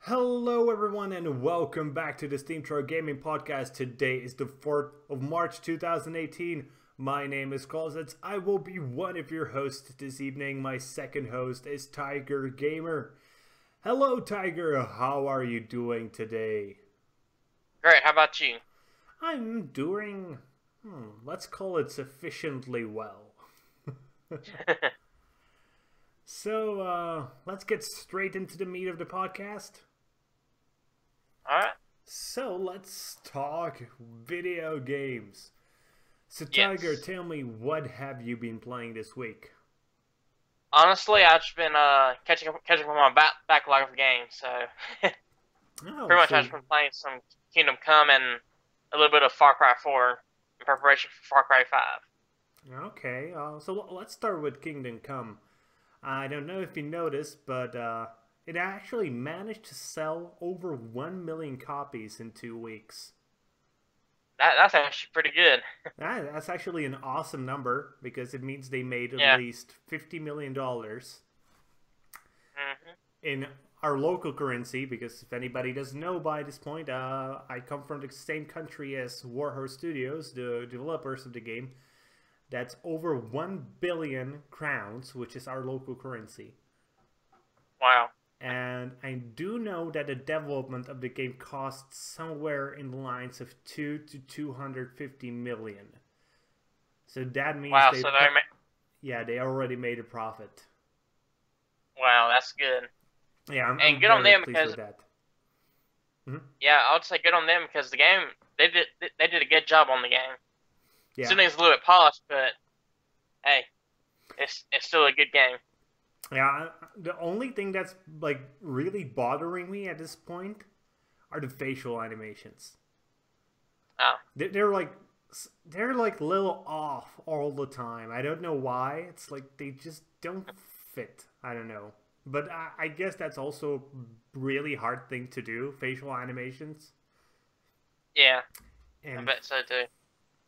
Hello everyone and welcome back to the SteemTrail Gaming podcast. Today is the 4th of March 2018. My name is Kralizec. I will be one of your hosts this evening. My second host is Tygergamer. Hello Tiger, how are you doing today? Great, how about you? I'm doing, let's call it sufficiently well. So, let's get straight into the meat of the podcast. Alright. So, let's talk video games. So, Yes. Tiger, tell me, what have you been playing this week? Honestly, I've just been catching up on my backlog of games, so Oh, pretty much so, I've just been playing some Kingdom Come and a little bit of Far Cry 4 in preparation for Far Cry 5. okay, so let's start with Kingdom Come. I don't know if you noticed, but it actually managed to sell over 1 million copies in 2 weeks. That's actually pretty good. That's actually an awesome number because it means they made at Yeah. least $50 million Mm-hmm. in our local currency, because if anybody doesn't know by this point, I come from the same country as Warhorse Studios, the developers of the game. That's over 1 billion crowns, which is our local currency. Wow. And I do know that the development of the game costs somewhere in the lines of 2 to 250 million. So that means Wow, they already made a profit. wow, that's good. Yeah, I'm good on very them pleased because with that. yeah, I would say good on them because the game they did a good job on the game. Yeah. Still needs a little bit polished, but hey, it's still a good game. Yeah, the only thing that's like really bothering me at this point are the facial animations. Oh. They're like a little off all the time. I don't know why. It's like they just don't fit. I don't know. But I guess that's also a really hard thing to do, facial animations. Yeah, And I bet so too.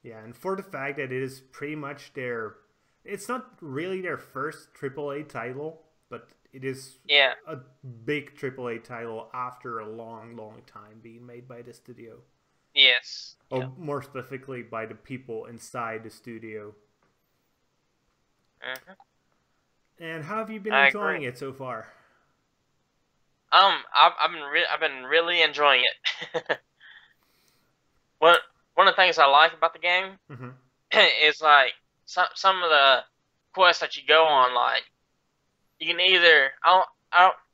yeah, and for the fact that it is pretty much it's not really their first AAA title, but it is a big AAA title after a long, long time being made by the studio. Yes. Or more specifically, by the people inside the studio. Mm-hmm. And how have you been enjoying it so far? I've been really enjoying it. One of the things I like about the game is like some of the quests that you go on. Like you can either I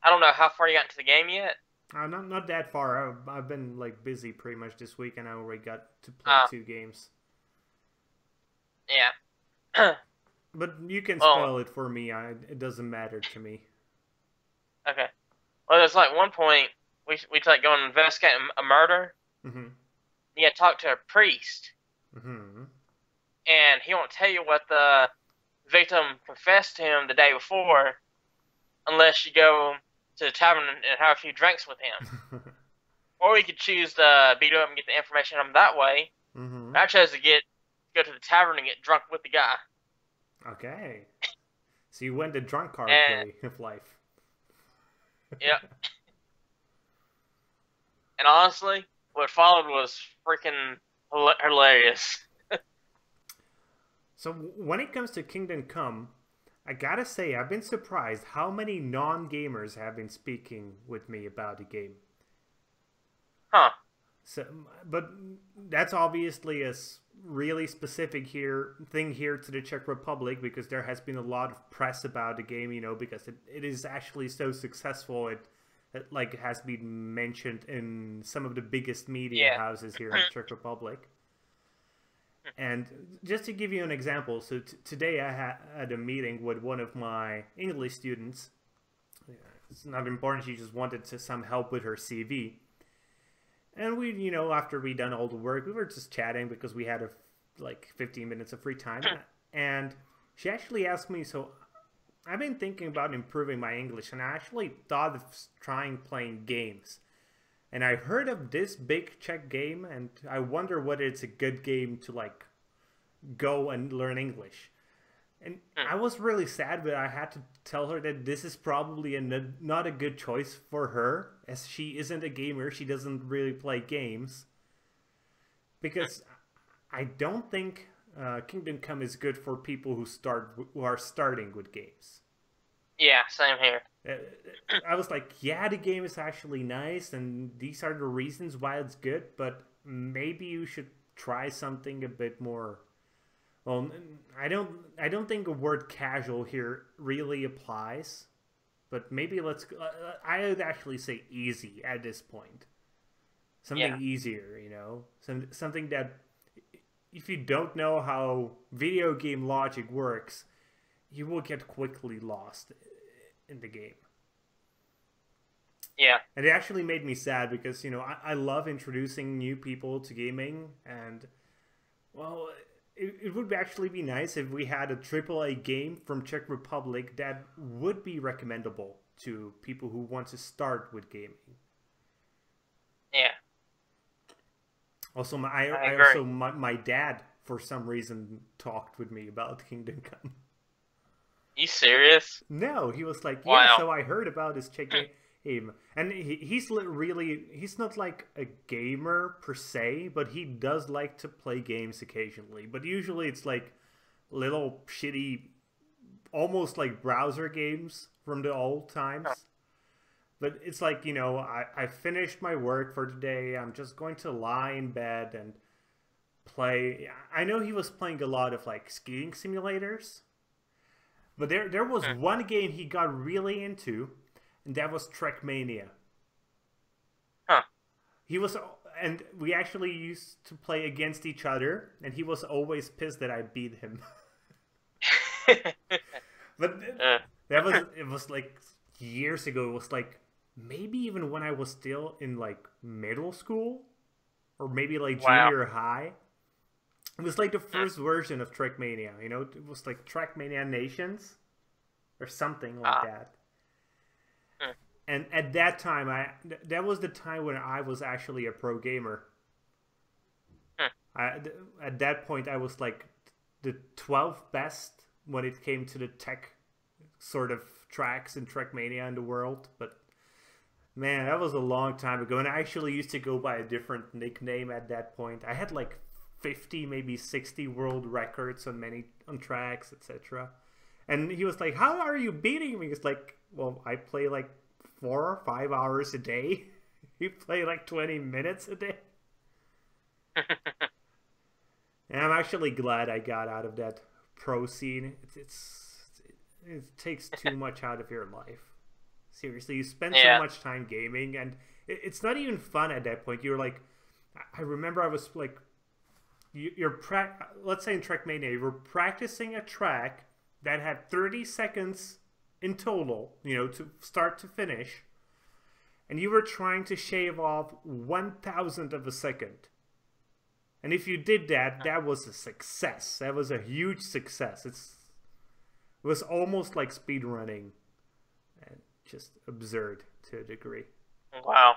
don't know how far you got into the game yet. Not that far. I've been like busy pretty much this week, and I already got to play 2 games. Yeah. But you can spell it for me. It doesn't matter to me. Okay. Well, there's like one point we like go and investigate a murder. Mm-hmm. You had to talk to a priest. Mm-hmm. And he won't tell you what the victim confessed to him the day before, unless you go to the tavern and have a few drinks with him. Or you could choose to beat him and get the information from him that way. Mm-hmm. I chose to go to the tavern and get drunk with the guy. Okay. So you went the drunk card way of life. Yep. And honestly, what followed was freaking hilarious. So when it comes to Kingdom Come, I gotta say, I've been surprised how many non-gamers have been speaking with me about the game. Huh. So, but that's obviously a really specific thing here to the Czech Republic, because there has been a lot of press about the game, because it is actually so successful. It like has been mentioned in some of the biggest media houses here in the Czech Republic. And just to give you an example, so today I had a meeting with one of my English students. It's not important, she just wanted some help with her CV. And we, after we done all the work, we were just chatting because we had like 15 minutes of free time. And she actually asked me, so I've been thinking about improving my English, and I actually thought of trying playing games. And I heard of this big Czech game, and I wonder whether it's a good game to like go and learn English. And I was really sad, but I had to tell her that this is probably not a good choice for her, as she isn't a gamer. She doesn't really play games. Because I don't think Kingdom Come is good for people who are starting with games. Yeah, same here. I was like, yeah, the game is actually nice, and these are the reasons why it's good, but maybe you should try something a bit more. Well, I don't think the word casual here really applies, but maybe I would actually say easy at this point. Something easier, you know, something that if you don't know how video game logic works, you will get quickly lost in the game. Yeah. And it actually made me sad because, you know, I love introducing new people to gaming, and, well, it would actually be nice if we had a AAA game from Czech Republic that would be recommendable to people who want to start with gaming. Yeah. Also, my dad, for some reason, talked with me about Kingdom Come. You serious? No, he was like, yeah, wow. So I heard about this Czech game. And he's not like a gamer per se, but he does like to play games occasionally. But usually it's like little shitty, almost like browser games from the old times. But it's like, you know, I finished my work for today. I'm just going to lie in bed and play. I know he was playing a lot of like skiing simulators. But there was one game he got really into, and that was Trackmania. Huh. And we actually used to play against each other, and he was always pissed that I beat him. But it was like years ago. It was like maybe even when I was still in like middle school, or maybe like junior high. It was like the first version of Trackmania, you know? It was like Trackmania Nations or something like that. And at that time, that was the time when I was actually a pro gamer. At that point, I was like the 12th best when it came to the tech sort of tracks in Trackmania in the world. But man, that was a long time ago. And I actually used to go by a different nickname at that point. I had like 50, maybe 60 world records on tracks, etc. And he was like, how are you beating me? It's like, well, I play like 4 or 5 hours a day. You play like 20 minutes a day. And I'm actually glad I got out of that pro scene. It takes too much out of your life. Seriously, you spend so much time gaming, and it's not even fun at that point. You're like, I remember I was like, let's say in Trackmania, you were practicing a track that had 30 seconds in total, you know, to start to finish, and you were trying to shave off 1,000th of a second. And if you did that, that was a success. That was a huge success. It was almost like speedrunning, and just absurd to a degree. Wow.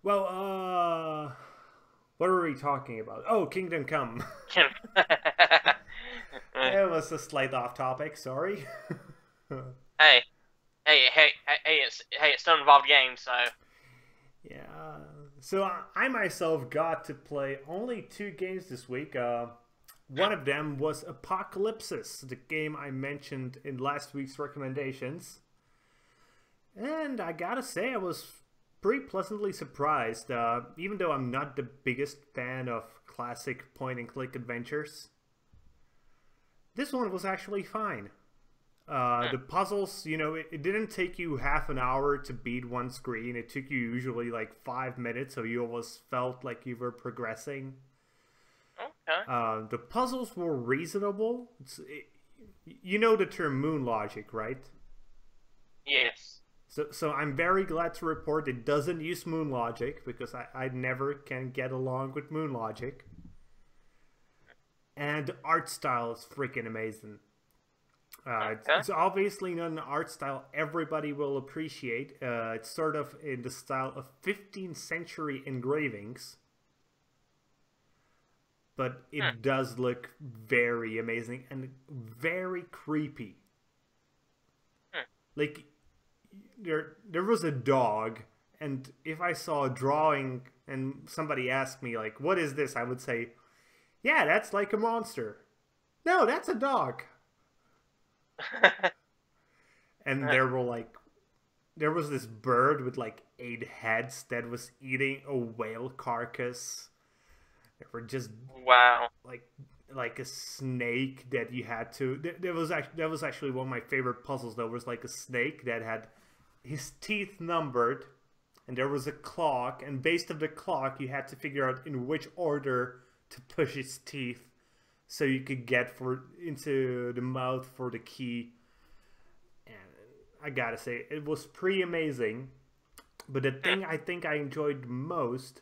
Well, what were we talking about? Oh, Kingdom Come. It was a slight off topic, sorry. Hey, it still involved games, so. Yeah. So I myself got to play only 2 games this week. One of them was Apocalypsis, the game I mentioned in last week's recommendations. And I gotta say, I was pretty pleasantly surprised, even though I'm not the biggest fan of classic point-and-click adventures. This one was actually fine. The puzzles, you know, it didn't take you half an hour to beat one screen. It took you usually like 5 minutes, so you almost felt like you were progressing. Okay. The puzzles were reasonable. You know the term moon logic, right? Yes. So I'm very glad to report it doesn't use moon logic, because I never can get along with moon logic. And the art style is freaking amazing. It's obviously not an art style everybody will appreciate. It's sort of in the style of 15th century engravings. but it does look very amazing and very creepy. Like, there was a dog, and if I saw a drawing and somebody asked me, like, what is this? I would say, yeah, that's like a monster. No, that's a dog. And there was this bird with like 8 heads that was eating a whale carcass. There were just like a snake that you had to. That was actually one of my favorite puzzles. There was like a snake that had his teeth numbered, and there was a clock. And based on the clock, you had to figure out in which order to push his teeth, so you could get into the mouth for the key. And I gotta say, it was pretty amazing. But the thing I think I enjoyed most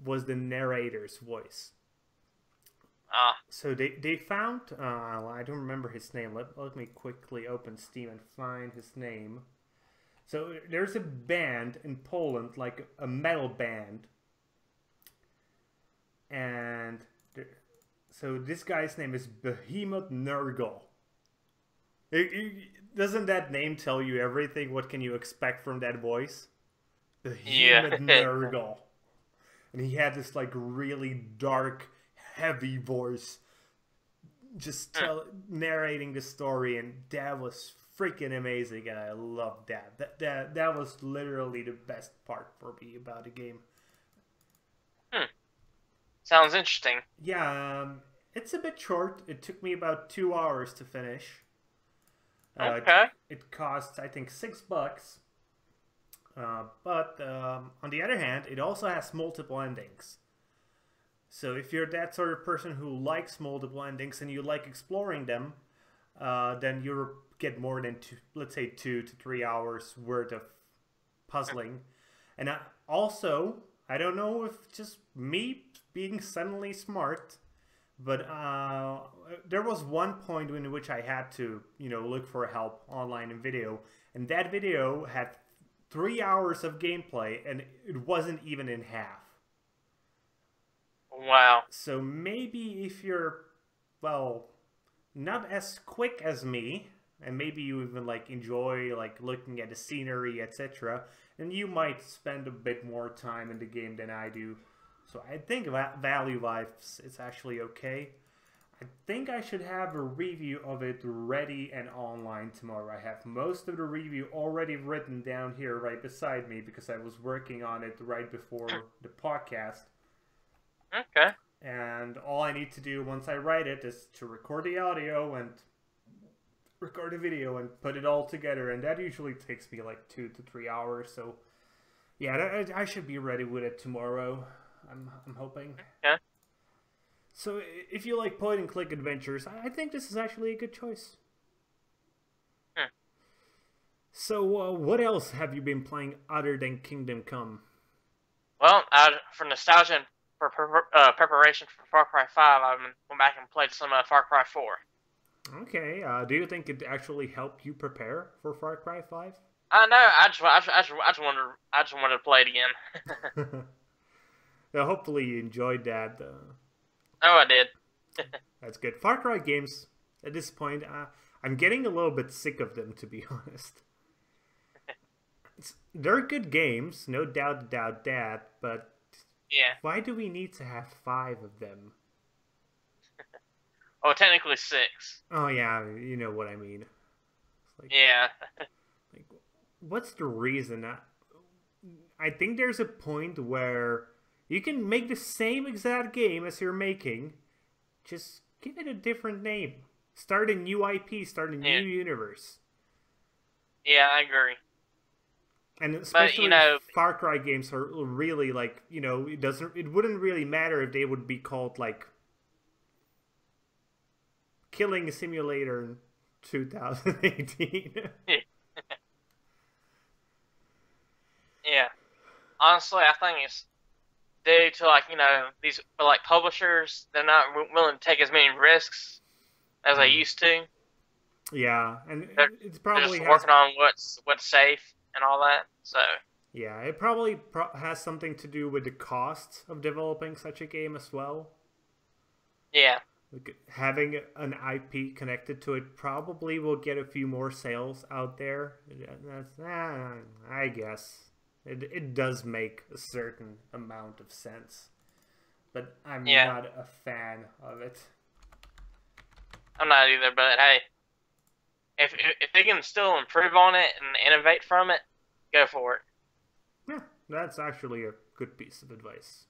was the narrator's voice. So they found, I don't remember his name. Let me quickly open Steam and find his name. So there's a band in Poland, like a metal band. And so this guy's name is Behemoth Nurgle. Doesn't that name tell you everything? What can you expect from that voice? Behemoth Nurgle. And he had this like really dark, heavy voice, just narrating the story, and that was freaking amazing, and I loved that. That was literally the best part for me about the game. Sounds interesting. Yeah, it's a bit short. It took me about 2 hours to finish. Okay. It costs, I think, $6. But on the other hand, it also has multiple endings. So if you're that sort of person who likes multiple endings and you like exploring them, then you get more than let's say 2 to 3 hours worth of puzzling. And I don't know if just me being suddenly smart, but there was one point in which I had to, look for help online in video, and that video had 3 hours of gameplay, and it wasn't even in half. Wow. So maybe if you're, not as quick as me, and maybe you even enjoy looking at the scenery, etc., and you might spend a bit more time in the game than I do. So I think value-wise, it's actually okay. I think I should have a review of it ready and online tomorrow. I have most of the review already written down here right beside me because I was working on it right before the podcast. Okay. And all I need to do once I write it is to record the audio and record the video and put it all together. And that usually takes me 2 to 3 hours. So yeah, I should be ready with it tomorrow. I'm hoping. Okay. So if you like point and click adventures, I think this is actually a good choice. So what else have you been playing other than Kingdom Come? Well, for nostalgia and for preparation for Far Cry 5, I went back and played some Far Cry 4. Okay. Do you think it actually helped you prepare for Far Cry 5? No, I just wanted to play it again. Well, hopefully you enjoyed that. Oh, I did. That's good. Far Cry games, at this point, I'm getting a little bit sick of them, to be honest. They're good games, no doubt about that, but yeah, why do we need to have 5 of them? Oh, technically 6. Oh, yeah, you know what I mean. Yeah. What's the reason? I think there's a point where you can make the same exact game as you're making, just give it a different name. Start a new IP, start a new universe. Yeah, I agree. And especially Far Cry games are really it wouldn't really matter if they would be called Killing Simulator in 2018. Yeah. Honestly, I think it's due to these publishers, they're not willing to take as many risks as they used to. Yeah, and it's they're probably just working on what's safe and all that. So yeah, it probably has something to do with the cost of developing such a game as well. Yeah. Like, having an IP connected to it probably will get a few more sales out there. I guess it does make a certain amount of sense, but I'm Yeah. not a fan of it. I'm not either, but hey, if they can still improve on it and innovate from it, go for it. Yeah, that's actually a good piece of advice.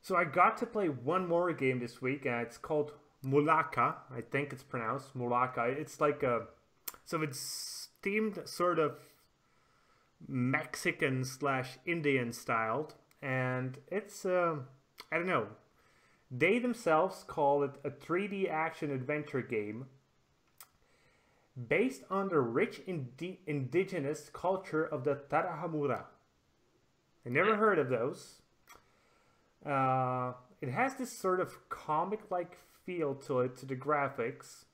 So I got to play one more game this week, and it's called Malacca. I think it's pronounced Malacca. It's like so it's themed sort of Mexican slash Indian styled, and it's I don't know. They themselves call it a 3D action adventure game based on the rich indigenous culture of the Tarahumara. I never heard of those. It has this sort of comic-like feel to it, to the graphics,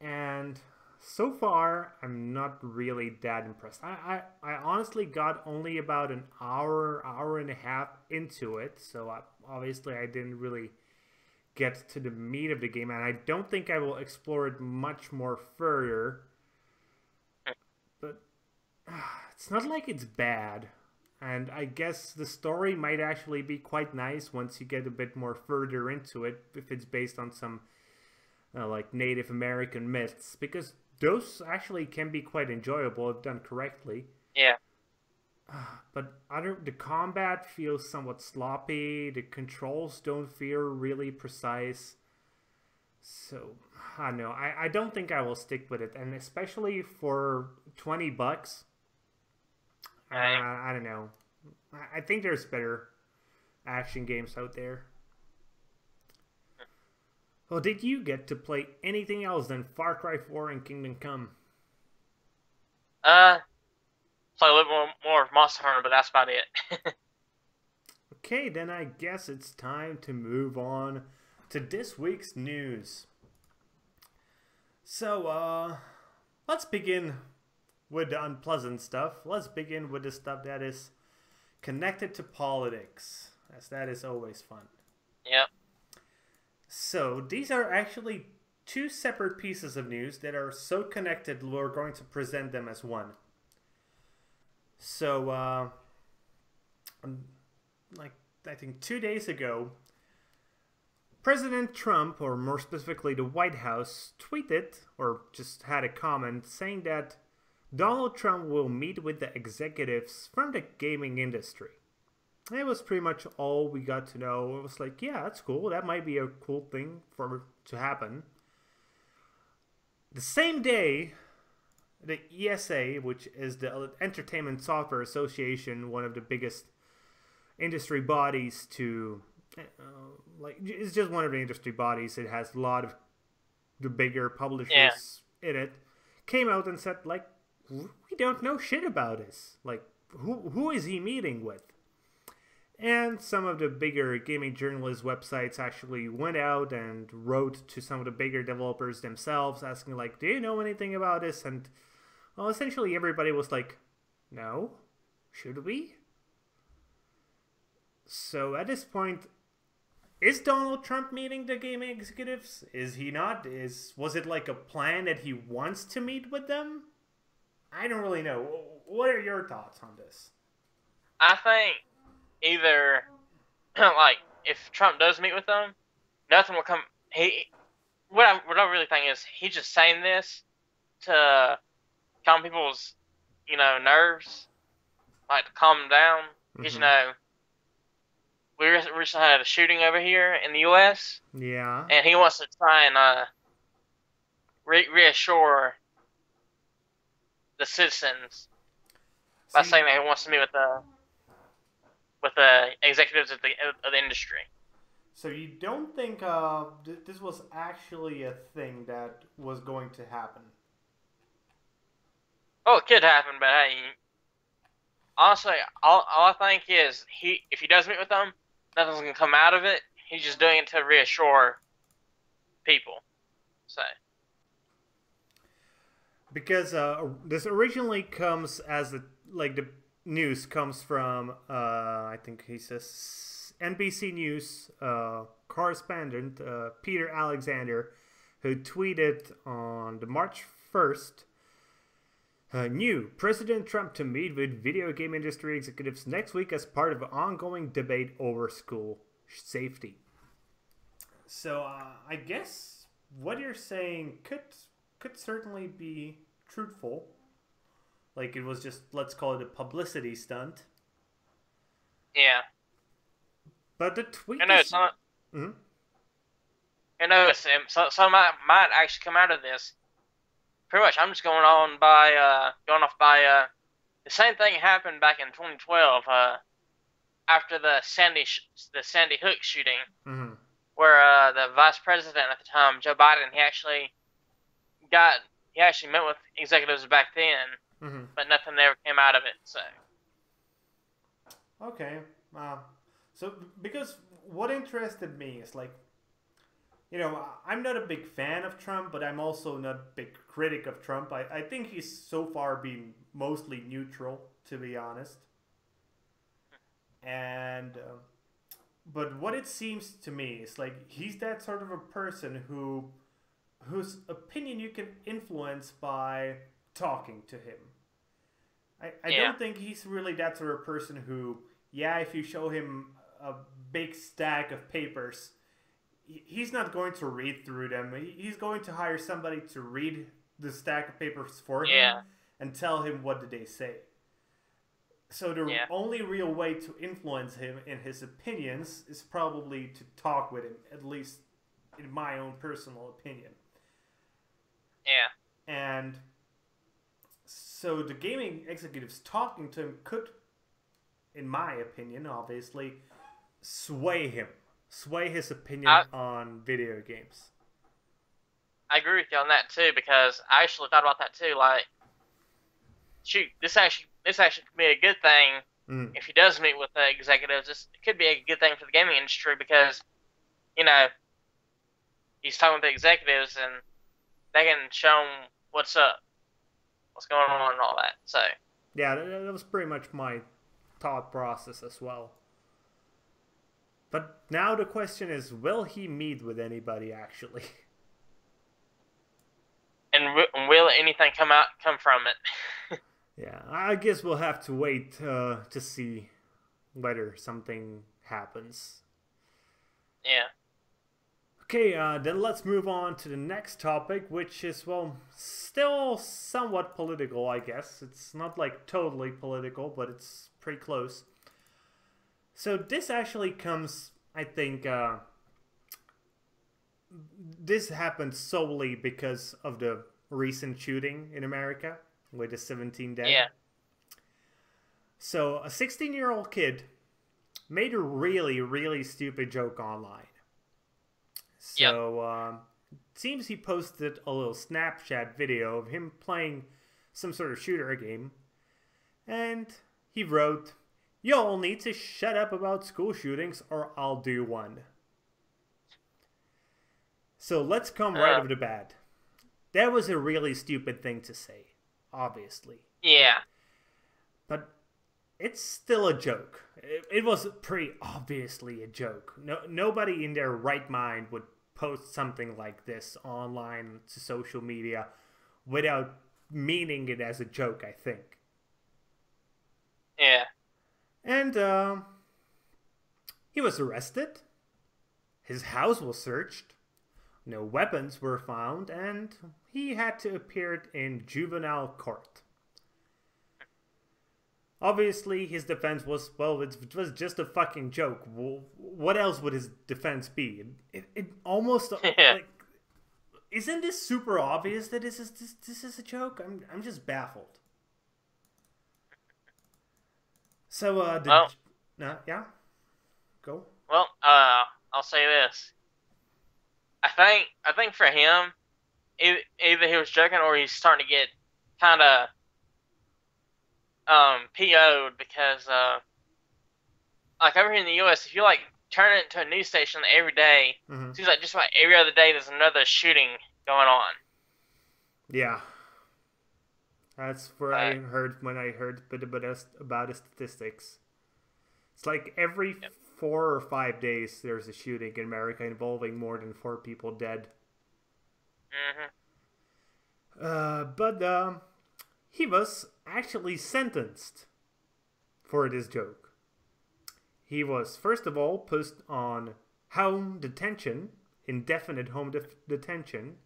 and so far I'm not really that impressed. I honestly got only about an hour and a half into it, so obviously I didn't really get to the meat of the game, and I don't think I will explore it much more further. But it's not like it's bad. And I guess the story might actually be quite nice once you get a bit more further into it, if it's based on some like Native American myths, because those actually can be quite enjoyable if done correctly. Yeah. But the combat feels somewhat sloppy. The controls don't feel really precise. So I don't know. I don't think I will stick with it, and especially for $20. I don't know. I think there's better action games out there. Well, did you get to play anything else than Far Cry 4 and Kingdom Come? Play a little more of Monster Hunter, but that's about it. Okay, then I guess it's time to move on to this week's news. So, let's begin with the unpleasant stuff. Let's begin with the stuff that is connected to politics, as that is always fun. Yep. So these are actually two separate pieces of news that are so connected we're going to present them as one. So, like I think 2 days ago, President Trump, or more specifically the White House, tweeted, or just had a comment, saying that Donald Trump will meet with the executives from the gaming industry. It was pretty much all we got to know. It was like, yeah, that's cool. That might be a cool thing to happen. The same day, the ESA, which is the Entertainment Software Association, one of the biggest industry bodies to... it's just one of the industry bodies. It has a lot of the bigger publishers in it. Came out and said, like, we don't know shit about this. Like, who is he meeting with? And some of the bigger gaming journalist websites actually went out and wrote to some of the bigger developers themselves, asking, like, do you know anything about this? And, well, essentially everybody was like, no. Should we? So at this point, is Donald Trump meeting the gaming executives? Is he not? Was it like a plan that he wants to meet with them? I don't really know. What are your thoughts on this? I think either, like, if Trump does meet with them, nothing will come. What I really think is he's just saying this to calm people's, nerves, like to calm them down. Because we recently had a shooting over here in the U.S. Yeah. And he wants to try and reassure the citizens by saying that he wants to meet with the executives of the industry. So you don't think this was actually a thing that was going to happen? Oh, it could happen, but hey, honestly, all I think is if he does meet with them, nothing's gonna come out of it. He's just doing it to reassure people. So. Because this originally comes as the news comes from I think he says NBC News correspondent Peter Alexander, who tweeted on the March 1st, new President Trump to meet with video game industry executives next week as part of an ongoing debate over school safety. So I guess what you're saying could certainly be truthful. Like, it was just, let's call it a publicity stunt. Yeah. But the tweet I know is... some. Mm-hmm. I know some might actually come out of this. Pretty much, I'm just going off by the same thing happened back in 2012 after the Sandy Hook shooting, Mm-hmm. where the vice president at the time, Joe Biden, he actually met with executives back then, Mm-hmm. but nothing ever came out of it. So. Okay. So because what interested me is, like, you know, I'm not a big fan of Trump, but I'm also not a big critic of Trump. I think he's so far been mostly neutral, to be honest. And but what it seems to me is like he's that sort of a person whose opinion you can influence by talking to him. I don't think he's really that sort of person who, if you show him a big stack of papers, he's not going to read through them. He's going to hire somebody to read the stack of papers for him and tell him what did they say. So the only real way to influence him in his opinions is probably to talk with him, at least in my own personal opinion. Yeah. And so the gaming executives talking to him could, in my opinion, obviously, sway his opinion on video games. I agree with you on that too, because I actually thought about that too. Like, shoot, this actually could be a good thing if he does meet with the executives. It could be a good thing for the gaming industry because, you know, he's talking with the executives and they can show him what's up, what's going on, and all that. So yeah, that was pretty much my thought process as well. But now the question is, will he meet with anybody actually? And will anything come from it? Yeah, I guess we'll have to wait to see whether something happens. Yeah. Okay, then let's move on to the next topic, which is, well, still somewhat political, I guess. It's not like totally political, but it's pretty close. So this actually comes, I think, this happened solely because of the recent shooting in America with the 17 dead. Yeah. So a 16-year-old kid made a really, really stupid joke online. So it seems he posted a little Snapchat video of him playing some sort of shooter game. And he wrote, "Y'all need to shut up about school shootings or I'll do one." So let's come right over the bat. That was a really stupid thing to say, obviously. Yeah. But it's still a joke. It was pretty obviously a joke. Nobody in their right mind would post something like this online to social media without meaning it as a joke, I think. Yeah. And he was arrested. His house was searched. No weapons were found, and he had to appear in juvenile court. Obviously, his defense was, well, it was just a fucking joke. What else would his defense be? It almost, like, isn't this super obvious that this is a joke? I'm just baffled. So, yeah? Go. Well, I'll say this. I think for him, either he was joking or he's starting to get kind of PO'd because like over here in the U.S., if you like turn it into a news station every day, it seems like just about every other day there's another shooting going on. Yeah. That's what I heard when I heard a bit about the statistics. It's like every 4 or 5 days there's a shooting in America involving more than 4 people dead. But he was actually sentenced for this joke. He was, first of all, put on home detention, indefinite home detention.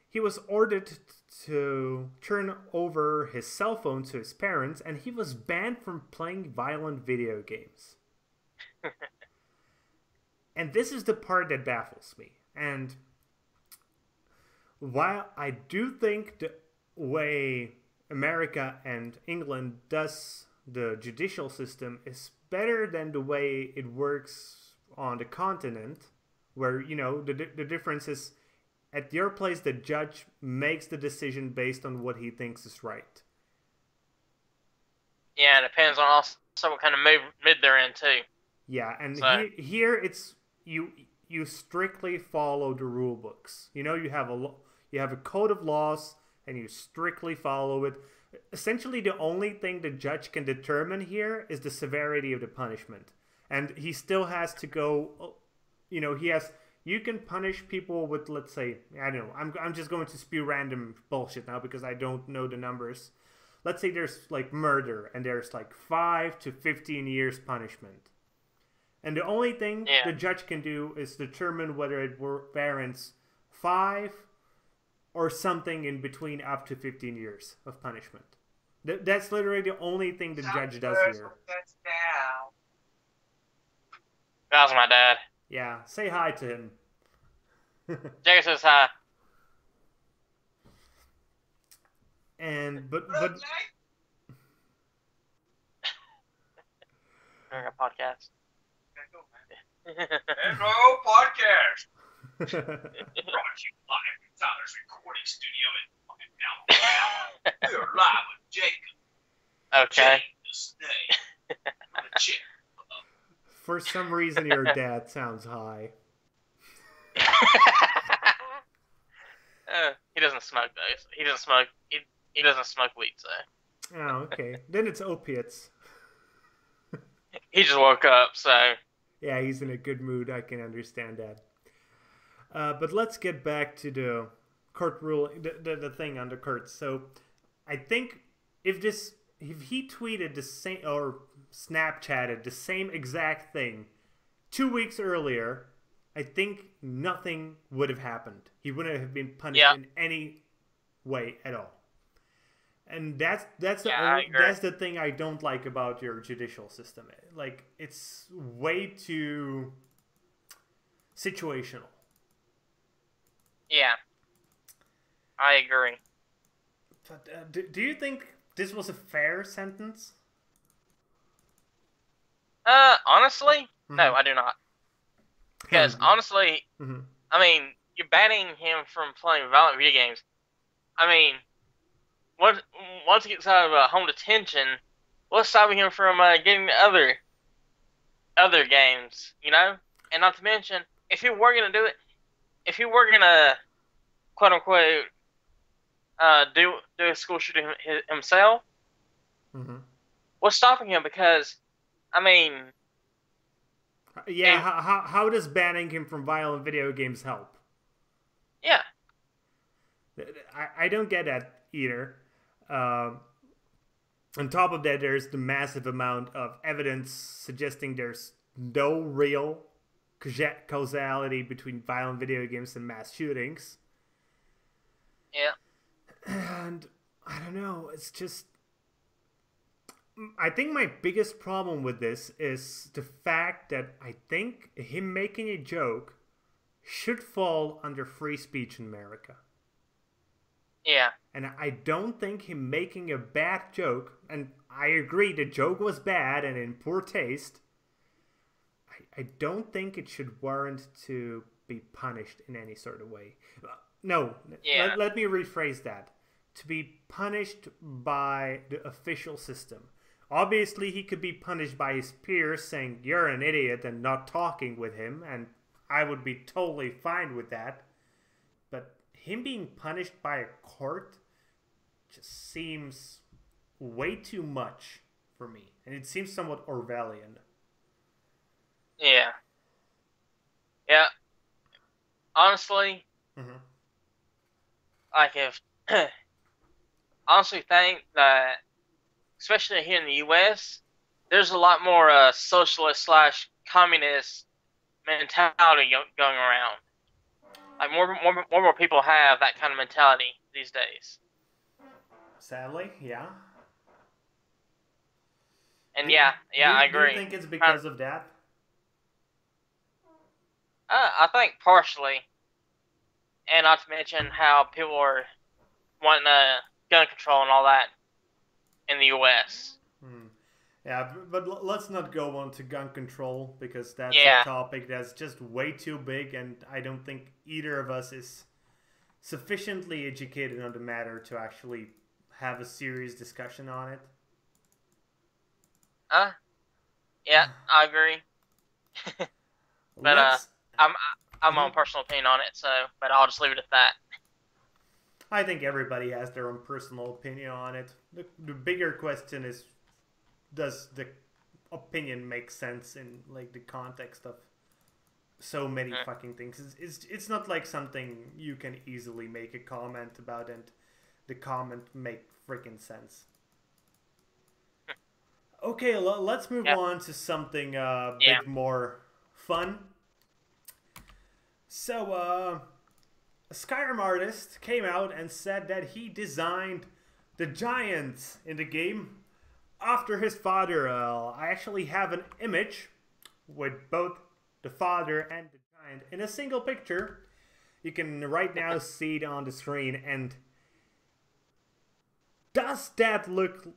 He was ordered to turn over his cell phone to his parents, and he was banned from playing violent video games. And this is the part that baffles me. And while I do think the way America and England does the judicial system is better than the way it works on the continent, where, you know, the difference is at your place the judge makes the decision based on what he thinks is right. Yeah, it depends on also what kind of mood they're in too. Yeah, and so, here it's you strictly follow the rule books. You know, you have a code of laws and you strictly follow it. Essentially, the only thing the judge can determine here is the severity of the punishment, and he still has to go. You know, you can punish people with, let's say, I don't know. I'm just going to spew random bullshit now because I don't know the numbers. Let's say there's like murder and there's like 5 to 15 years punishment. And the only thing the judge can do is determine whether it warrants 5 or something in between up to 15 years of punishment. That's literally the only thing the judge does here. That was my dad. Yeah, say hi to him. Jake says hi. And but Doing a podcast. Hello, podcast. Brought to you live from Tyler's recording studio in Malacca. We are live with Jacob. Okay. Jake the Snake. I'm a chick. For some reason, your dad sounds high. He doesn't smoke though. He doesn't smoke. He doesn't smoke weed, so. Oh, okay. Then it's opiates. He just woke up, so. Yeah, he's in a good mood. I can understand that. But let's get back to the court ruling, the thing on the court. So, I think if he tweeted the same or Snapchatted the same exact thing 2 weeks earlier, I think nothing would have happened. He wouldn't have been punished in any way at all. And that's the thing I don't like about your judicial system. Like, it's way too situational. Yeah, I agree. But do you think this was a fair sentence? Honestly, no, I do not. Because honestly, I mean, you're banning him from playing violent video games. I mean, once he gets out of home detention, what's stopping him from getting the other games, you know? And not to mention, if he were gonna do it, if he were gonna quote unquote do a school shooting himself, what's stopping him? Because I mean, yeah, how does banning him from violent video games help? Yeah, I don't get that either. On top of that, there's the massive amount of evidence suggesting there's no real causality between violent video games and mass shootings. Yeah. And I don't know, it's just... I think my biggest problem with this is the fact that I think him making a joke should fall under free speech in America. Yeah. And I don't think him making a bad joke, and I agree the joke was bad and in poor taste, I don't think it should warrant to be punished in any sort of way. No, let me rephrase that. To be punished by the official system. Obviously, he could be punished by his peers saying, "You're an idiot," and not talking with him, and I would be totally fine with that. But him being punished by a court just seems way too much for me. And it seems somewhat Orwellian. Yeah. Yeah. Honestly, Mm-hmm. like if honestly think that, especially here in the U.S., there's a lot more socialist slash communist mentality going around. Like more people have that kind of mentality these days. Sadly, yeah. And Do, yeah, I do you agree. think it's Kind because of that? I think partially, and not to mention how people are wanting gun control and all that in the U.S. Hmm. Yeah, but let's not go on to gun control because that's a Yeah, topic that's just way too big, and I don't think either of us is sufficiently educated on the matter to actually have a serious discussion on it. uh, yeah, I agree. But Let's. I'm I'm my Mhm. own personal opinion on it, so but I'll just leave it at that. I think everybody has their own personal opinion on it. The bigger question is, does the opinion make sense in like the context of so many Mm. fucking things? It's not like something you can easily make a comment about and the comment make freaking sense. Okay, let's move Yeah, on to something a yeah, bit more fun. So, a Skyrim artist came out and said that he designed the giants in the game after his father. I actually have an image with both the father and the giant in a single picture. You can right now see it on the screen, and does that look?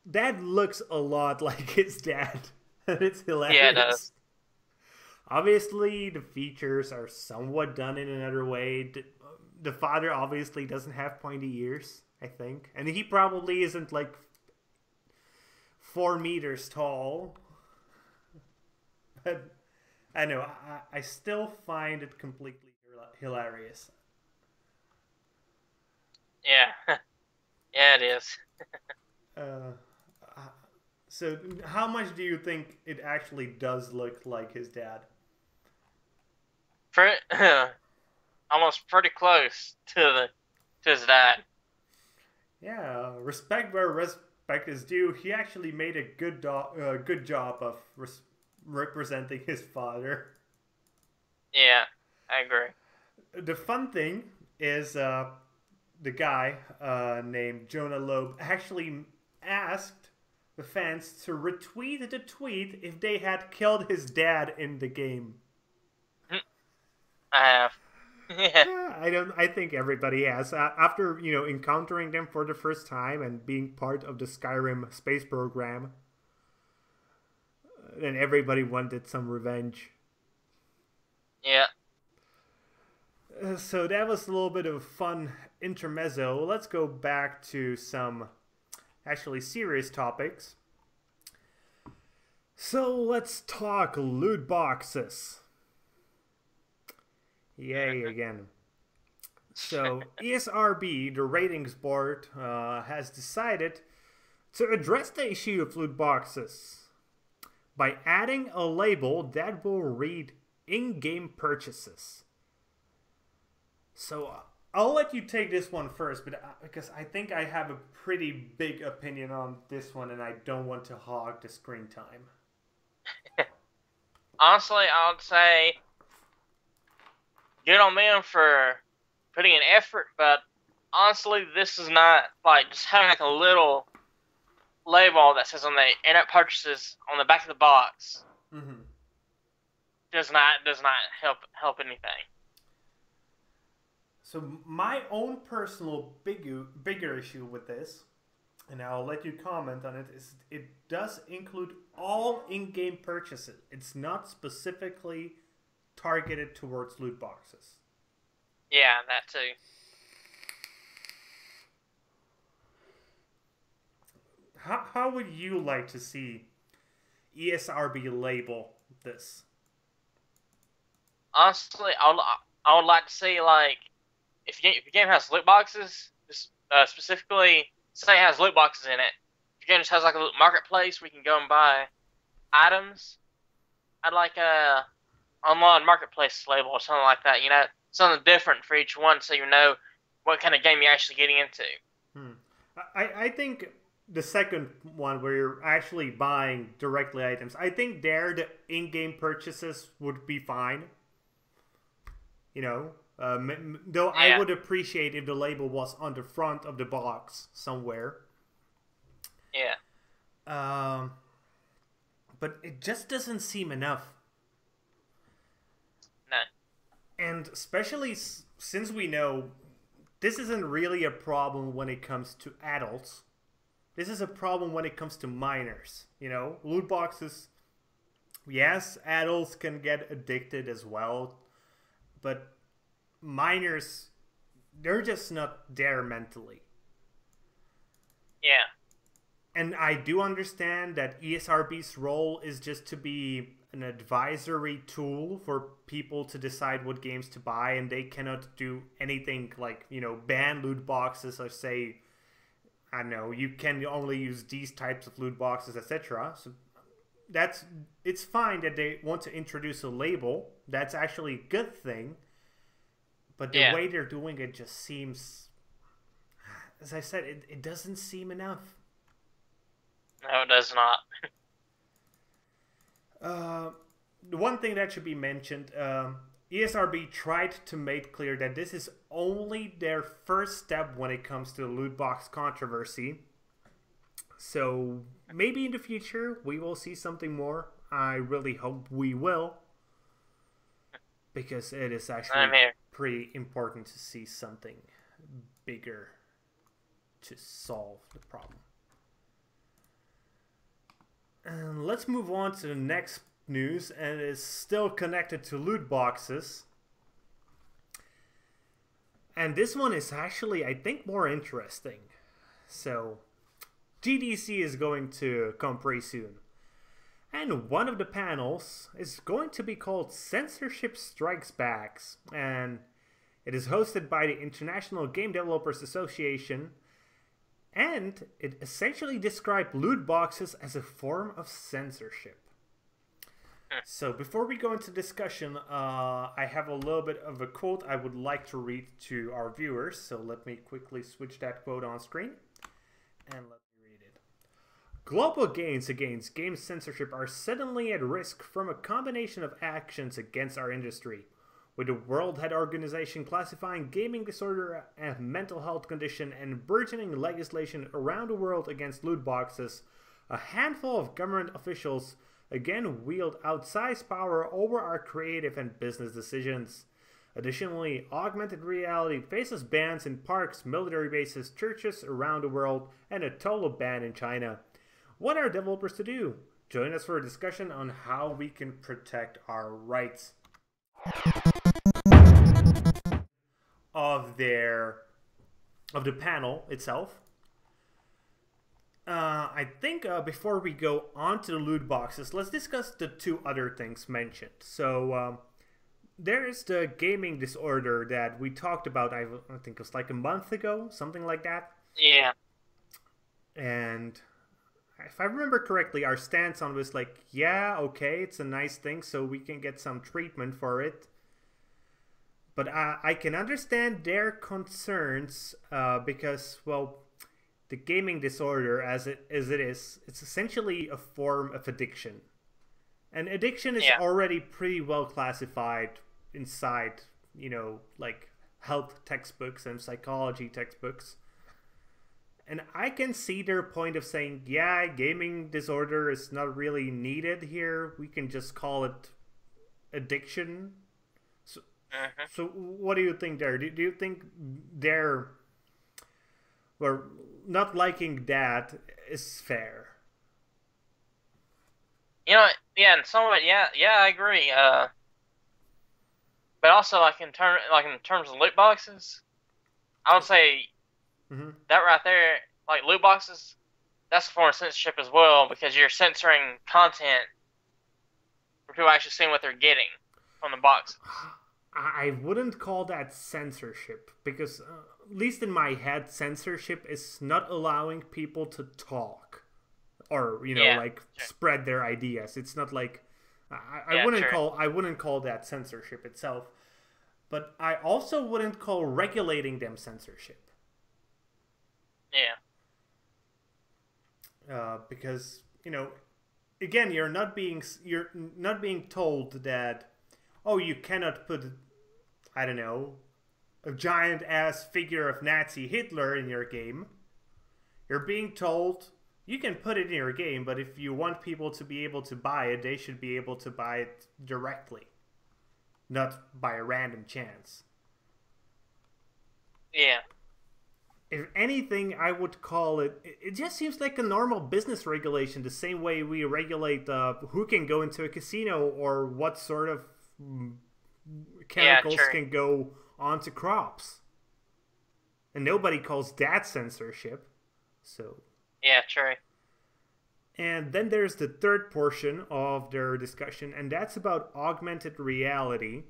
That looks a lot like his dad, and it's yeah, it hilarious. does. Obviously, the features are somewhat done in another way. The father obviously doesn't have pointy ears, I think, and he probably isn't like 4 meters tall. But I know I still find it completely hilarious. Yeah, yeah, it is. Uh, so, how much do you think it actually does look like his dad? Pretty, almost pretty close to his dad. Yeah, respect where respect is due. He actually made a good job of representing his father. Yeah, I agree. The fun thing is the guy named Jonah Loeb actually asked the fans to retweet the tweet if they had killed his dad in the game. I have. Yeah, I don't. I think everybody has. After encountering them for the first time and being part of the Skyrim space program, then everybody wanted some revenge. yeah. So that was a little bit of a fun intermezzo. Let's go back to some actually serious topics. So let's talk loot boxes. Yay again. So ESRB, the ratings board, has decided to address the issue of loot boxes by adding a label that will read in-game purchases. So I'll let you take this one first, but because I think I have a pretty big opinion on this one, and I don't want to hog the screen time. Honestly, I would say good on them for putting in effort, but honestly, this is not like just having like a little label that says on the in-app purchases on the back of the box. Mm-hmm. Does not help anything. So my own personal bigger issue with this, and I'll let you comment on it, is it does include all in-game purchases. It's not specifically targeted towards loot boxes. Yeah, that too. How would you like to see ESRB label this? Honestly, I would like to see like if your game has loot boxes, specifically say it has loot boxes in it. If your game just has like a marketplace where you can go and buy items, I'd like a online marketplace label or something like that. You know, something different for each one, so you know what kind of game you're actually getting into. I think the second one where you're actually buying directly items, I think there the in-game purchases would be fine. You know, though I would appreciate if the label was on the front of the box somewhere. Yeah. But it just doesn't seem enough. No. And especially since we know this isn't really a problem when it comes to adults. This is a problem when it comes to minors. You know, loot boxes. Yes, adults can get addicted as well. But minors, they're just not there mentally. Yeah. And I do understand that ESRB's role is just to be an advisory tool for people to decide what games to buy, and they cannot do anything like, you know, ban loot boxes or say, I don't know, you can only use these types of loot boxes, etc. So it's fine that they want to introduce a label. That's actually a good thing. But the way they're doing it just seems, as I said, it doesn't seem enough. No, it does not. The one thing that should be mentioned, ESRB tried to make clear that this is only their first step when it comes to the loot box controversy. So maybe in the future we will see something more. I really hope we will. Because it is actually pretty important to see something bigger to solve the problem. And let's move on to the next news, and it is still connected to loot boxes. And this one is actually, I think, more interesting. So, GDC is going to come pretty soon. And one of the panels is going to be called Censorship Strikes Back. And it is hosted by the International Game Developers Association. And it essentially described loot boxes as a form of censorship. So before we go into discussion, I have a little bit of a quote I would like to read to our viewers. So let me quickly switch that quote on screen. And let me read it. Global gains against game censorship are suddenly at risk from a combination of actions against our industry. With the World Health Organization classifying gaming disorder as a mental health condition and burgeoning legislation around the world against loot boxes, a handful of government officials again wield outsized power over our creative and business decisions. Additionally, augmented reality faces bans in parks, military bases, churches around the world, and a total ban in China. What are developers to do? Join us for a discussion on how we can protect our rights. Of the panel itself. I think before we go on to the loot boxes, let's discuss the two other things mentioned. So there is the gaming disorder that we talked about, I think it was like a month ago, something like that. Yeah. And if I remember correctly, our stance on it was like, yeah, okay, it's a nice thing, so we can get some treatment for it. But I can understand their concerns because, well, the gaming disorder, as it is, it's essentially a form of addiction. And addiction is already pretty well classified inside, you know, like health textbooks and psychology textbooks. And I can see their point of saying, yeah, gaming disorder is not really needed here. We can just call it addiction. So what do you think there? Do you think they're, well, not liking that is fair? You know, yeah, in some way, yeah, I agree. But also, like in terms of loot boxes, I would say that right there, like loot boxes, that's a form of censorship as well, because you're censoring content for people actually seeing what they're getting from the boxes. I wouldn't call that censorship, because at least in my head, censorship is not allowing people to talk or, you know, spread their ideas. It's not like, I wouldn't call that censorship itself, but I also wouldn't call regulating them censorship. Yeah. Because again, you're not being told that, oh, you cannot put, I don't know, a giant ass figure of Nazi Hitler in your game. You're being told you can put it in your game, but if you want people to be able to buy it, they should be able to buy it directly, not by a random chance. Yeah. If anything, I would call it... It just seems like a normal business regulation, the same way we regulate who can go into a casino or what sort of chemicals can go onto crops. And nobody calls that censorship. So... Yeah, true. And then there's the third portion of their discussion, and that's about augmented reality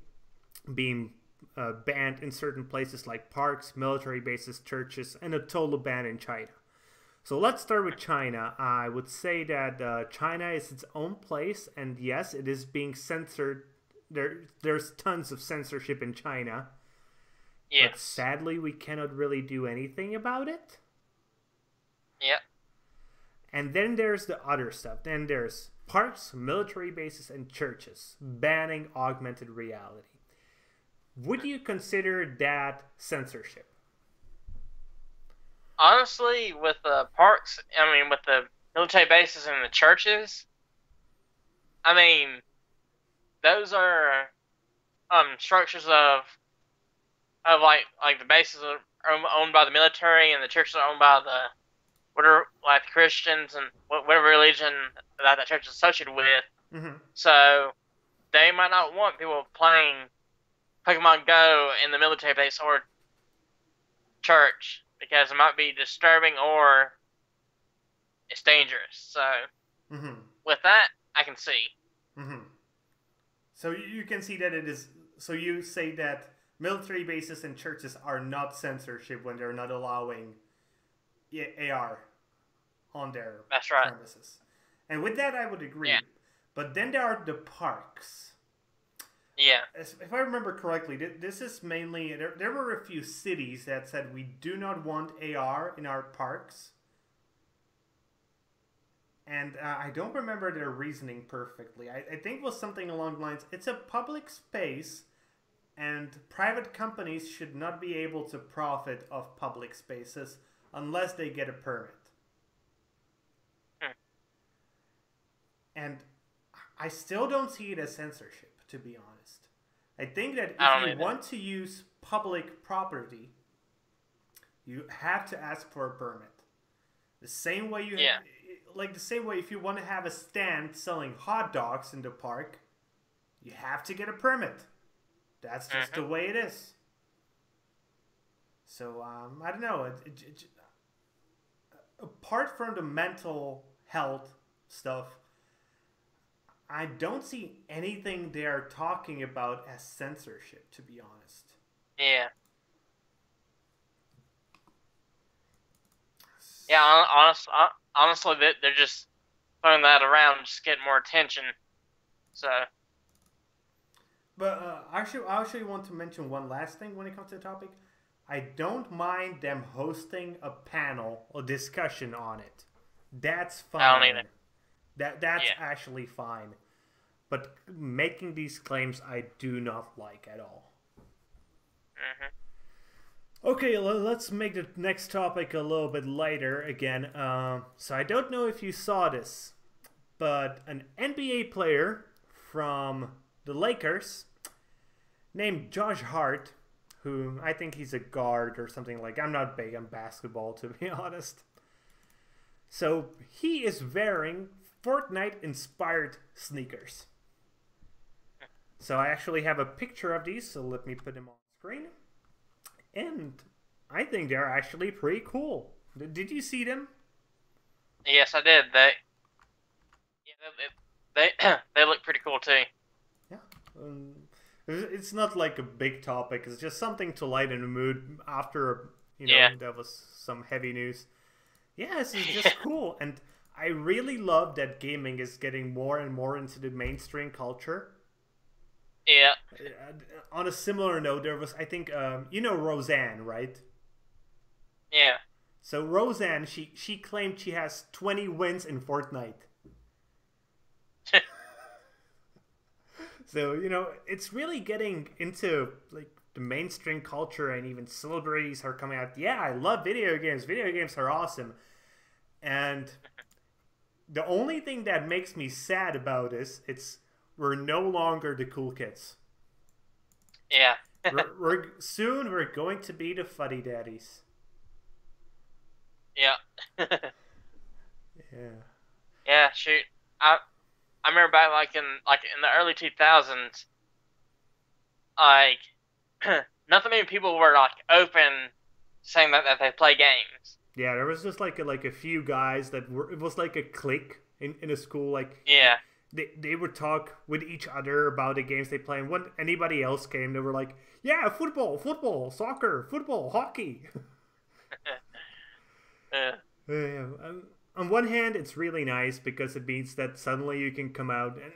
being banned in certain places like parks, military bases, churches, and a total ban in China. So let's start with China. I would say that China is its own place, and yes, it is being censored. There's tons of censorship in China. Yes. But sadly, we cannot really do anything about it. Yep. And then there's the other stuff. Then there's parks, military bases, and churches banning augmented reality. Would you consider that censorship? Honestly, with the parks, with the military bases and the churches, those are structures of like the bases are owned by the military and the churches are owned by the whatever, like the Christians and whatever religion that church is associated with. Mm-hmm. So they might not want people playing Pokemon Go in the military base or church because it might be disturbing or it's dangerous. So with that, I can see. Mm-hmm. So you can see that it is. So you say that military bases and churches are not censorship when they're not allowing AR on their premises. And with that, I would agree. Yeah. But then there are the parks. Yeah. If I remember correctly, this is mainly... There were a few cities that said we do not want AR in our parks. And I don't remember their reasoning perfectly. I think it was something along the lines, it's a public space and private companies should not be able to profit off public spaces unless they get a permit. And I still don't see it as censorship, to be honest. I think that if you want to use public property, you have to ask for a permit. The same way the same way if you want to have a stand selling hot dogs in the park, you have to get a permit. That's just the way it is. So, I don't know. Apart from the mental health stuff, I don't see anything they're talking about as censorship, to be honest. Yeah. Yeah, honestly, they're just throwing that around, just getting more attention. So. But I actually want to mention one last thing when it comes to the topic. I don't mind them hosting a panel or discussion on it. That's fine. I don't either. That's actually fine. But making these claims, I do not like at all. Okay, let's make the next topic a little bit lighter again. So I don't know if you saw this, but an NBA player from the Lakers named Josh Hart, who I think he's a guard or something like. I'm not big on basketball, to be honest. So he is wearing Fortnite-inspired sneakers. So I actually have a picture of these, so let me put them on screen. And I think they're actually pretty cool. Did you see them? Yes, I did. They look pretty cool too. Yeah. It's not like a big topic. It's just something to lighten the mood after, there was some heavy news. Yeah, this is just cool. And I really love that gaming is getting more and more into the mainstream culture. Yeah. On a similar note, there was, I think, you know Roseanne, right? Yeah. So Roseanne, she claimed she has 20 wins in Fortnite. So, you know, it's really getting into like the mainstream culture, and even celebrities are coming out. Yeah, I love video games. Video games are awesome. And the only thing that makes me sad about this, it's we're no longer the cool kids. Yeah. Soon we're going to be the fuddy daddies. Yeah. Yeah. Yeah, shoot. I remember back like in the early 2000s, like not that many people were like open saying that they play games. Yeah, there was just like a few guys that were. It was like a clique in a school. Like Yeah. they would talk with each other about the games they play. And when anybody else came, they were like, "Yeah, football, soccer, football, hockey." Yeah. Yeah. On one hand, it's really nice because it means that suddenly you can come out and,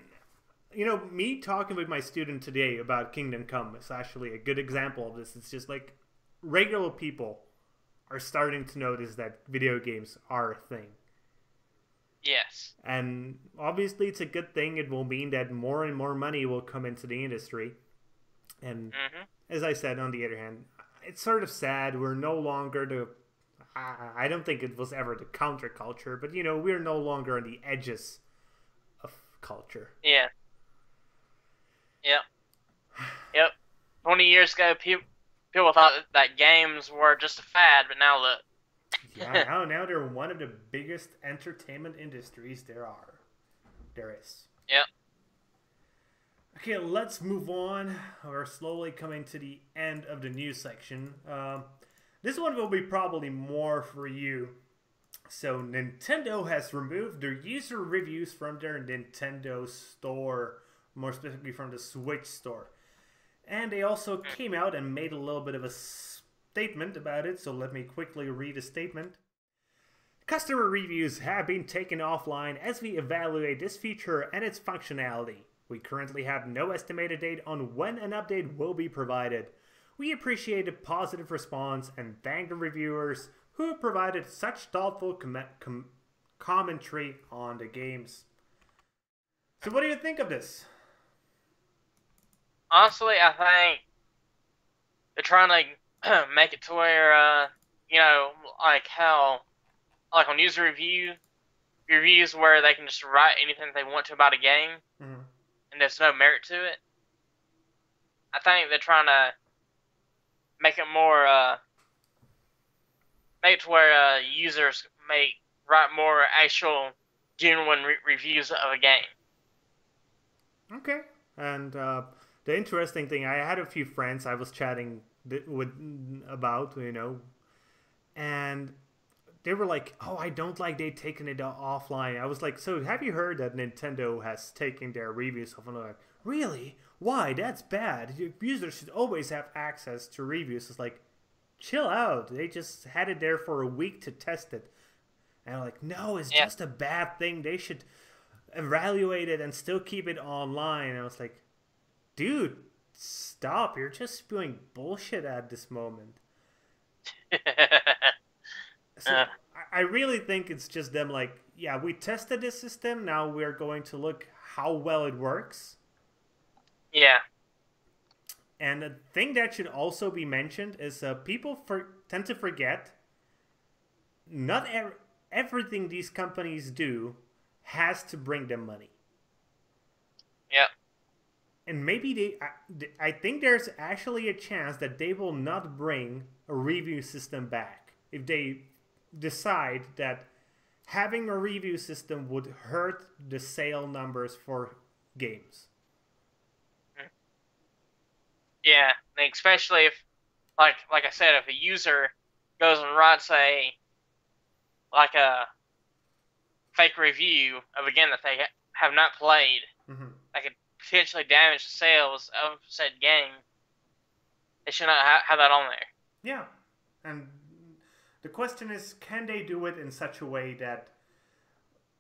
you know, me talking with my student today about Kingdom Come is actually a good example of this. It's just like regular people are starting to notice that video games are a thing. Yes. And obviously it's a good thing. It will mean that more and more money will come into the industry. And as I said, on the other hand, it's sort of sad. We're no longer the... I don't think it was ever the counterculture, but, you know, we're no longer on the edges of culture. Yeah. Yep. Yep. 20 years ago, people thought that games were just a fad, but now look. Yeah, now they're one of the biggest entertainment industries there is. Yep. Okay, let's move on. We're slowly coming to the end of the news section. This one will be probably more for you. So Nintendo has removed their user reviews from their Nintendo store, more specifically from the Switch store. And they also came out and made a little bit of a statement about it, so let me quickly read a statement. Customer reviews have been taken offline as we evaluate this feature and its functionality. We currently have no estimated date on when an update will be provided. We appreciate the positive response and thank the reviewers who have provided such thoughtful commentary on the games. So what do you think of this? Honestly, I think they're trying to make it to where, you know, like how, like on user reviews where they can just write anything they want to about a game, and there's no merit to it. I think they're trying to make it more, make it to where users may write more actual, genuine reviews of a game. Okay. And the interesting thing, I had a few friends I was chatting with about, you know, and they were like, "Oh, I don't like they taking it offline." I was like, "So have you heard that Nintendo has taken their reviews off?" And they're like, "Really? Why? That's bad. Users should always have access to reviews." It's like, chill out. They just had it there for a week to test it. And I'm like, no, it's just a bad thing. They should evaluate it and still keep it online. And I was like, dude, stop. You're just spewing bullshit at this moment. So I really think it's just them like, yeah, we tested this system. Now we're going to look how well it works. Yeah. And a thing that should also be mentioned is people tend to forget not everything these companies do has to bring them money. Yeah. And maybe I think there's actually a chance that they will not bring a review system back if they decide that having a review system would hurt the sale numbers for games. Yeah, especially if, like I said, if a user goes and writes like a fake review of a game that they have not played, that could potentially damage the sales of said game, they should not have that on there. Yeah, and the question is, can they do it in such a way that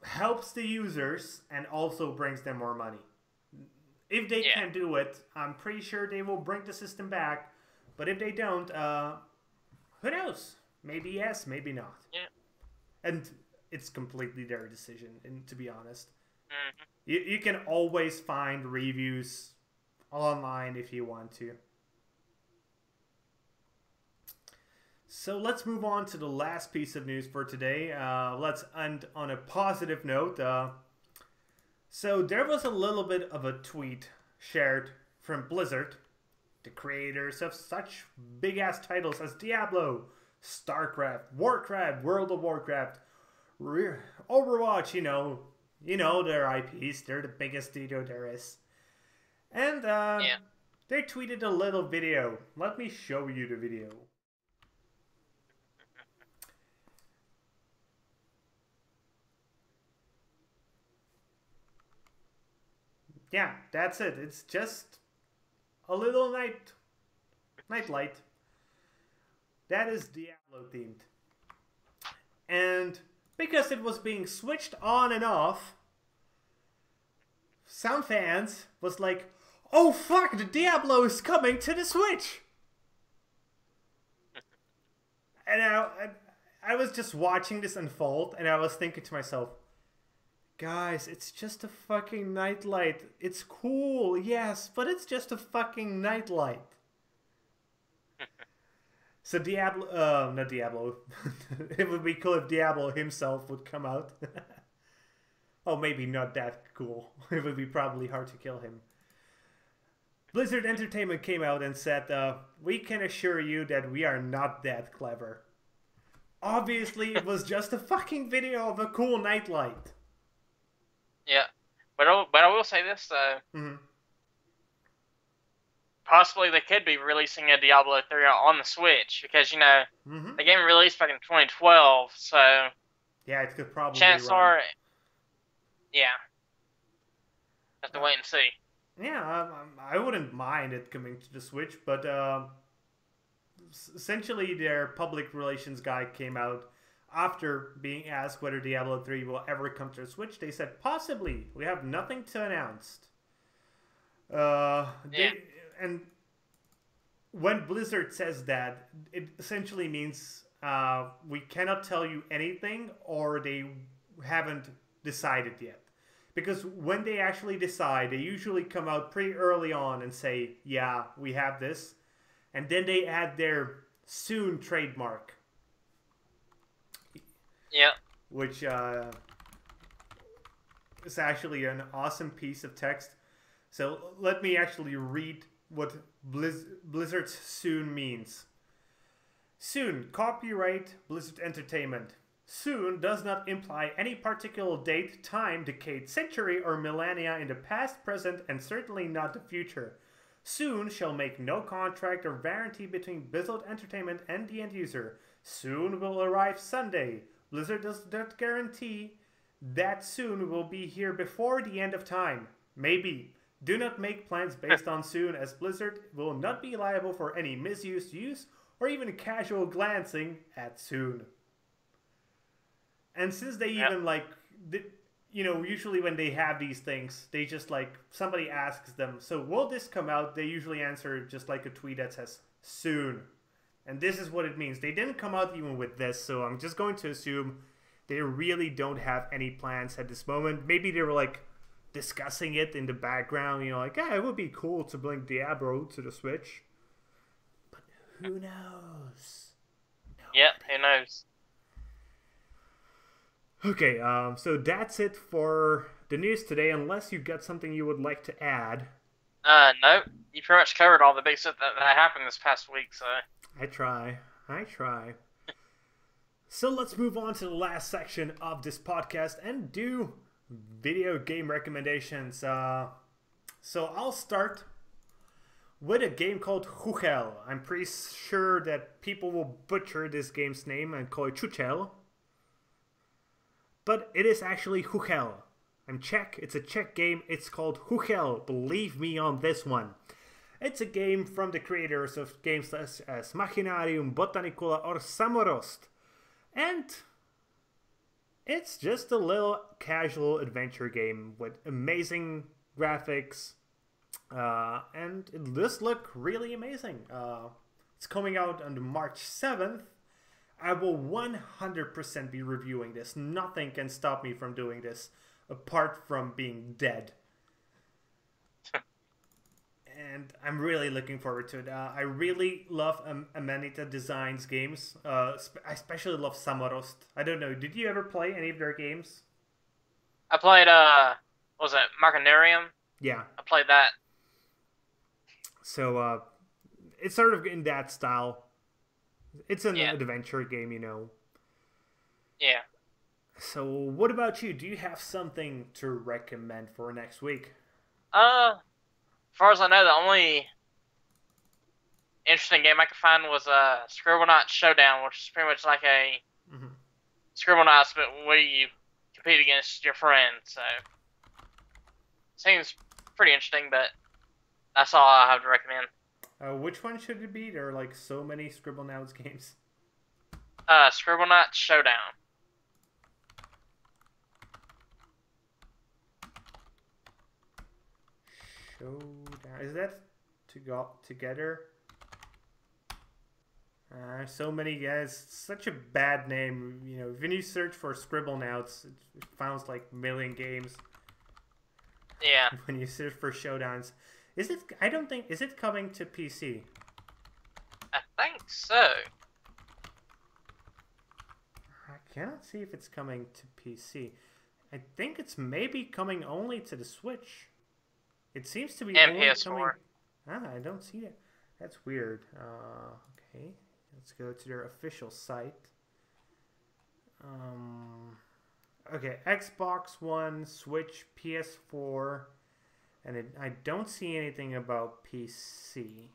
helps the users and also brings them more money. If they can do it, I'm pretty sure they will bring the system back. But if they don't, who knows? Maybe yes, maybe not. Yeah. And it's completely their decision, and to be honest. Mm-hmm. You can always find reviews online if you want to. So let's move on to the last piece of news for today. Let's end on a positive note. So there was a little bit of a tweet shared from Blizzard, the creators of such big-ass titles as Diablo, StarCraft, Warcraft, World of Warcraft, Overwatch, you know their IPs. They're the biggest studio there is. And they tweeted a little video. Let me show you the video. Yeah, that's it. It's just a little nightlight. That is Diablo themed. And because it was being switched on and off, some fans was like, oh fuck, the Diablo is coming to the Switch! And I was just watching this unfold, and I was thinking to myself, guys, it's just a fucking nightlight. It's cool, yes, but it's just a fucking nightlight. So Diablo, not Diablo. It would be cool if Diablo himself would come out. Oh, maybe not that cool. It would be probably hard to kill him. Blizzard Entertainment came out and said, we can assure you that we are not that clever. Obviously, it was just a fucking video of a cool nightlight. Yeah, but I will say this though. Mm-hmm. Possibly they could be releasing a Diablo 3 on the Switch because the game released back in 2012, so yeah, it could probably. Chances are, have to wait and see. Yeah, I wouldn't mind it coming to the Switch, but essentially their public relations guy came out after being asked whether Diablo 3 will ever come to the Switch. They said, possibly. We have nothing to announce. And when Blizzard says that, it essentially means we cannot tell you anything, or they haven't decided yet. Because when they actually decide, they usually come out pretty early on and say, yeah, we have this. And then they add their soon trademark. Yeah. Which is actually an awesome piece of text. So let me actually read what Blizzard's soon means. Soon, copyright Blizzard Entertainment. Soon does not imply any particular date, time, decade, century, or millennia in the past, present, and certainly not the future. Soon shall make no contract or warranty between Blizzard Entertainment and the end user. Soon will arrive Sunday. Blizzard does not guarantee that soon will be here before the end of time. Maybe. Do not make plans based on soon, as Blizzard will not be liable for any misused use or even casual glancing at soon. And since they even usually when they have these things, they just somebody asks them, so will this come out? They usually answer just like a tweet that says soon. And this is what it means. They didn't come out even with this, so I'm just going to assume they really don't have any plans at this moment. Maybe they were discussing it in the background, it would be cool to bring Diablo to the Switch. But who knows? Yeah, who knows? Okay, so that's it for the news today, unless you've got something you would like to add. No, you pretty much covered all the big stuff that happened this past week, so... I try. So let's move on to the last section of this podcast and do video game recommendations. So I'll start with a game called Chuchel. I'm pretty sure that people will butcher this game's name and call it Chuchel. But it is actually Chuchel. I'm Czech. It's a Czech game. It's called Chuchel. Believe me on this one. It's a game from the creators of games such as Machinarium, Botanicula, or Samorost. And It's just a little casual adventure game with amazing graphics, and it does look really amazing. It's coming out on March 7th. I will 100% be reviewing this. Nothing can stop me from doing this, apart from being dead. And I'm really looking forward to it. I really love Amanita Designs games. I especially love Samorost. I don't know, did you ever play any of their games? I played, what was it, Machinarium? Yeah. I played that. So, it's sort of in that style. It's an adventure game, you know. Yeah. So, what about you? Do you have something to recommend for next week? As far as I know, the only interesting game I could find was Scribblenauts Showdown, which is pretty much like a Scribblenauts, but where you compete against your friends. So, seems pretty interesting, but that's all I have to recommend. Which one should it be? There are like so many Scribblenauts games. Scribblenauts Showdown. Showdown. Is that to go together? So many guys. Such a bad name. You know, when you search for Scribblenauts, it finds like a million games. Yeah. When you search for Showdowns, is it? I don't think. Is it coming to PC? I think so. I cannot see if it's coming to PC. I think it's maybe coming only to the Switch. It seems to be only PS4. coming. I don't see that. That's weird. Okay, let's go to their official site. Okay, Xbox One, Switch, PS4, and I don't see anything about PC.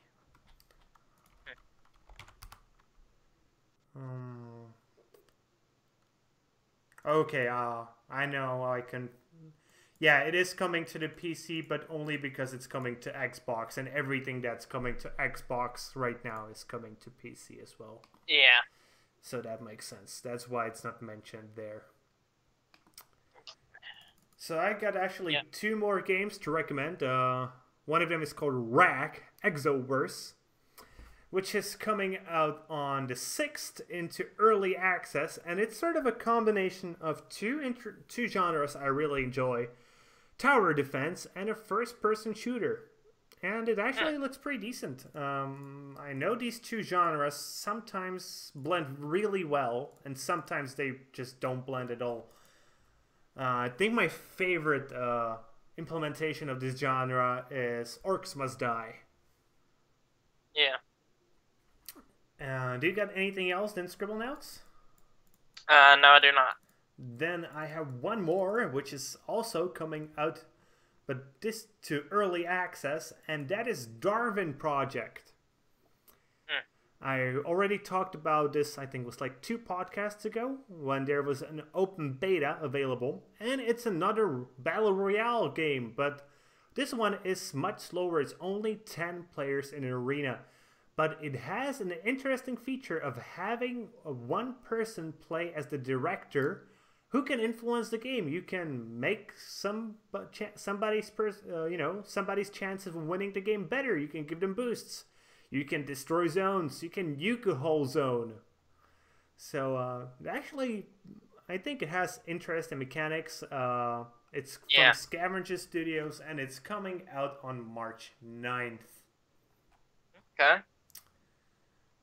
Okay, I know I can. Yeah, it is coming to the PC, but only because it's coming to Xbox, and everything that's coming to Xbox right now is coming to PC as well. Yeah. So that makes sense. That's why it's not mentioned there. So I got actually two more games to recommend. One of them is called Rack Exoverse, which is coming out on the 6th into early access, and it's sort of a combination of two genres I really enjoy: tower defense and a first-person shooter. And it actually looks pretty decent. I know these two genres sometimes blend really well, and sometimes they just don't blend at all. I think my favorite implementation of this genre is Orcs Must Die. Yeah. Do you got anything else than Scribblenauts? No, I do not. Then I have one more, which is also coming out, but this to early access, and that is Darwin Project. I already talked about this, I think it was like 2 podcasts ago, when there was an open beta available, and it's another Battle Royale game, but this one is much slower. It's only 10 players in an arena. But it has an interesting feature of having one person play as the director who can influence the game. You can make somebody's chance of winning the game better. You can give them boosts. You can destroy zones. You can nuke a whole zone. So actually, I think it has interesting mechanics. It's from Scavenger Studios, and it's coming out on March 9th. Okay.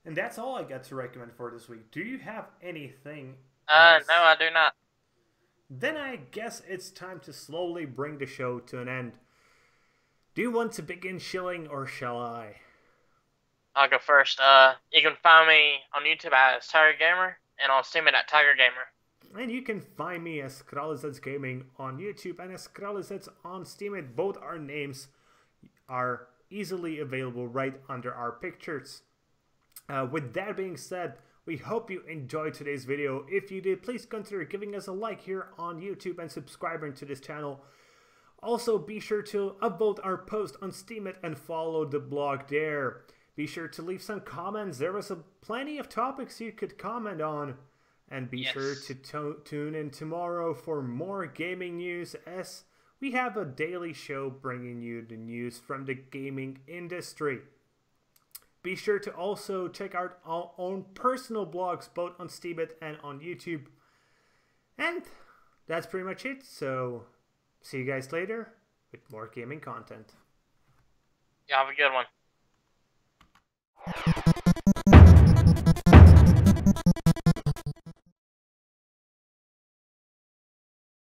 And that's all I got to recommend for this week. Do you have anything else? No, I do not. Then I guess it's time to slowly bring the show to an end. Do you want to begin shilling, or shall I? I'll go first. You can find me on YouTube as Tygergamer, and on Steam at Tygergamer. And you can find me as Kralizec Gaming on YouTube and as Kralizec on Steam. Both our names are easily available right under our pictures. With that being said, we hope you enjoyed today's video. If you did, please consider giving us a like here on YouTube and subscribing to this channel. Also, be sure to upvote our post on Steemit and follow the blog there. Be sure to leave some comments. There was plenty of topics you could comment on. And be sure to tune in tomorrow for more gaming news, as we have a daily show bringing you the news from the gaming industry. Be sure to also check out our own personal blogs, both on Steemit and on YouTube. And that's pretty much it. So see you guys later with more gaming content. Yeah, have a good one.